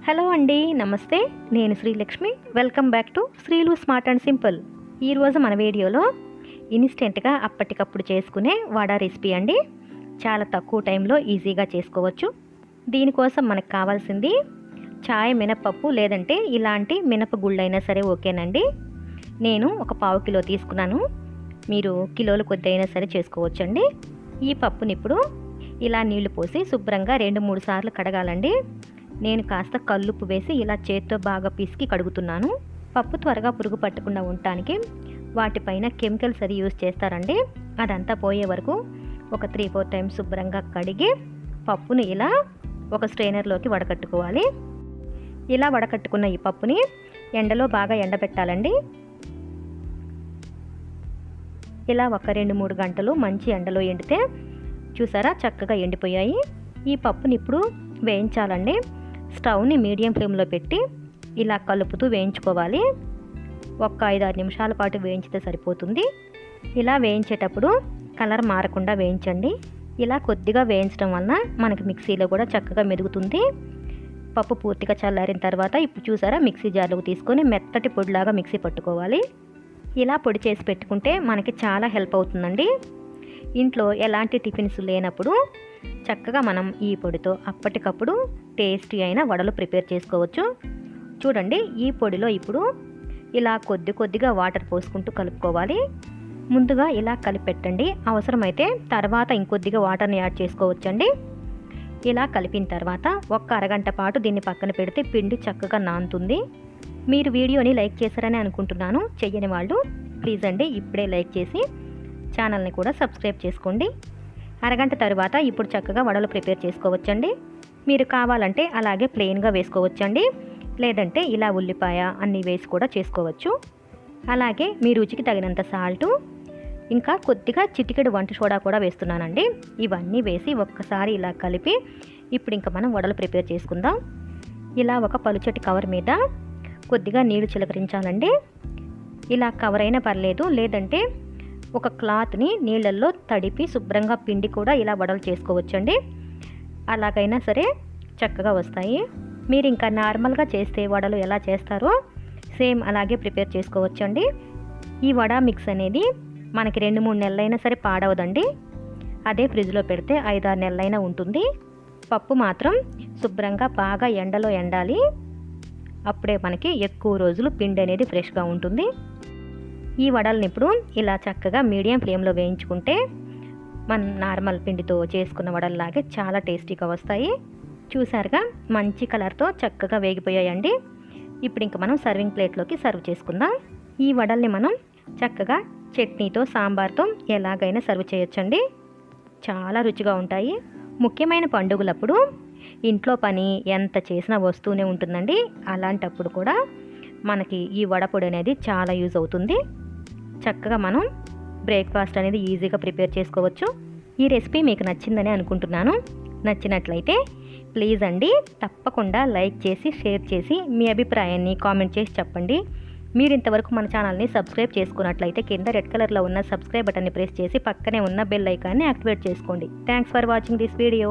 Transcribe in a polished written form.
Hello అండి, నమస్తే. నేను Srilakshmi. Welcome back to Srilu smart and simple. ఈరోజు మన వీడియోలో ఇన్స్టెంట్గా అప్పటికప్పుడు చేసుకునే వడ రెసిపీ అండి. చాలా తక్కువ టైంలో ఈజీగా చేసుకోవచ్చు. దీనికోసం మనకు కావాల్సింది చాయ్ మినపప్పు లేదంటే ఇలాంటి మినపగుళ్ళైనా సరే ఓకేనండి. నేను ఒక పావు కిలో తీసుకున్నాను. మీరు కిలోల కొద్ది అయినా సరే చేసుకోవచ్చండి. ఈ పప్పుని ఇప్పుడు ఇలా నీళ్లు పోసి శుభ్రంగా 2-3 సార్లు కడగాలండి. నేను కాస్త కల్లుప్పు వేసి ఇలా చేత్తో బాగా పిసికి కడుగుతున్నాను. పప్పు త్వరగా పురుగు పట్టకుండా ఉండటానికి వాటిపైన కెమికల్స్ అది యూజ్ చేస్తారండి. అదంతా పోయే వరకు ఒక 3-4 టైమ్స్ శుభ్రంగా కడిగి పప్పుని ఇలా ఒక స్ట్రైనర్లోకి వడకట్టుకోవాలి. ఇలా వడకట్టుకున్న ఈ పప్పుని ఎండలో బాగా ఎండబెట్టాలండి. ఇలా ఒక 2-3 గంటలు మంచి ఎండలో ఎండితే చూసారా చక్కగా ఎండిపోయాయి. ఈ పప్పుని ఇప్పుడు వేయించాలండి. స్టవ్ని మీడియం ఫ్లేమ్లో పెట్టి ఇలా కలుపుతూ వేయించుకోవాలి. ఒక 5-6 నిమిషాల పాటు వేయించితే సరిపోతుంది. ఇలా వేయించేటప్పుడు కలర్ మారకుండా వేయించండి. ఇలా కొద్దిగా వేయించడం వలన మనకి మిక్సీలో కూడా చక్కగా మెదుగుతుంది. పప్పు పూర్తిగా చల్లారిన తర్వాత ఇప్పుడు చూసారా మిక్సీ జార్లోకి తీసుకొని మెత్తటి పొడిలాగా మిక్సీ పట్టుకోవాలి. ఇలా పొడి చేసి పెట్టుకుంటే మనకి చాలా హెల్ప్ అవుతుందండి. ఇంట్లో ఎలాంటి టిఫిన్స్ లేనప్పుడు చక్కగా మనం ఈ పొడితో అప్పటికప్పుడు టేస్టీ అయిన వడలు ప్రిపేర్ చేసుకోవచ్చు. చూడండి, ఈ పొడిలో ఇప్పుడు ఇలా కొద్దిగా వాటర్ పోసుకుంటూ కలుపుకోవాలి. ముందుగా ఇలా కలిపెట్టండి. అవసరమైతే తర్వాత ఇంకొద్దిగా వాటర్ని యాడ్ చేసుకోవచ్చండి. ఇలా కలిపిన తర్వాత ఒక అరగంట పాటు దీన్ని పక్కన పెడితే పిండి చక్కగా నానుతుంది. మీరు వీడియోని లైక్ చేశారని అనుకుంటున్నాను. చెయ్యని వాళ్ళు ప్లీజ్ అండి ఇప్పుడే లైక్ చేసి ఛానల్ని కూడా సబ్స్క్రైబ్ చేసుకోండి. అరగంట తర్వాత ఇప్పుడు చక్కగా వడలు ప్రిపేర్ చేసుకోవచ్చండి. మీరు కావాలంటే అలాగే ప్లెయిన్గా వేసుకోవచ్చండి. లేదంటే ఇలా ఉల్లిపాయ అన్నీ వేసి కూడా చేసుకోవచ్చు. అలాగే మీ రుచికి తగినంత సాల్టు, ఇంకా కొద్దిగా చిటికెడు వంట సోడా కూడా వేస్తున్నానండి. ఇవన్నీ వేసి ఒక్కసారి ఇలా కలిపి ఇప్పుడు ఇంకా మనం వడలు ప్రిపేర్ చేసుకుందాం. ఇలా ఒక పలుచటి కవర్ మీద కొద్దిగా నీళ్లు చిలకరించాలండి. ఇలా కవర్ అయినా పర్లేదు, లేదంటే ఒక క్లాత్ని నీళ్ళల్లో తడిపి శుభ్రంగా పిండి కూడా ఇలా వడలు చేసుకోవచ్చండి. అలాగైనా సరే చక్కగా వస్తాయి. మీరు ఇంకా నార్మల్గా చేస్తే వడలు ఎలా చేస్తారో సేమ్ అలాగే ప్రిపేర్ చేసుకోవచ్చండి. ఈ వడ మిక్స్ అనేది మనకి 2-3 నెలలైనా సరే పాడవదండి. అదే ఫ్రిడ్జ్లో పెడితే 5-6 నెలలైనా ఉంటుంది. పప్పు మాత్రం శుభ్రంగా బాగా ఎండలో ఎండాలి. అప్పుడే మనకి ఎక్కువ రోజులు పిండి అనేది ఫ్రెష్గా ఉంటుంది. ఈ వడల్ని ఇప్పుడు ఇలా చక్కగా మీడియం ఫ్లేమ్లో వేయించుకుంటే మన నార్మల్ పిండితో చేసుకున్న వడల్లాగే చాలా టేస్టీగా వస్తాయి. చూసారుగా మంచి కలర్తో చక్కగా వేగిపోయాయండి. ఇప్పుడు ఇంకా మనం సర్వింగ్ ప్లేట్లోకి సర్వ్ చేసుకుందాం. ఈ వడల్ని మనం చక్కగా చట్నీతో సాంబార్తో ఎలాగైనా సర్వ్ చేయొచ్చండి. చాలా రుచిగా ఉంటాయి. ముఖ్యమైన పండుగలప్పుడు ఇంట్లో పని ఎంత చేసినా వస్తూనే ఉంటుందండి. అలాంటప్పుడు కూడా మనకి ఈ వడపొడి అనేది చాలా యూజ్ అవుతుంది. చక్కగా మనం బ్రేక్ఫాస్ట్ అనేది ఈజీగా ప్రిపేర్ చేసుకోవచ్చు. ఈ రెసిపీ మీకు నచ్చిందని అనుకుంటున్నాను. నచ్చినట్లయితే ప్లీజ్ అండి తప్పకుండా లైక్ చేసి షేర్ చేసి మీ అభిప్రాయాన్ని కామెంట్ చేసి చెప్పండి. మీరు ఇంతవరకు మన ఛానల్ని సబ్స్క్రైబ్ చేసుకున్నట్లయితే కింద రెడ్ కలర్లో ఉన్న సబ్స్క్రైబ్ బటన్ని ప్రెస్ చేసి పక్కనే ఉన్న బెల్ ఐకాన్ని యాక్టివేట్ చేసుకోండి. Thanks for watching this video.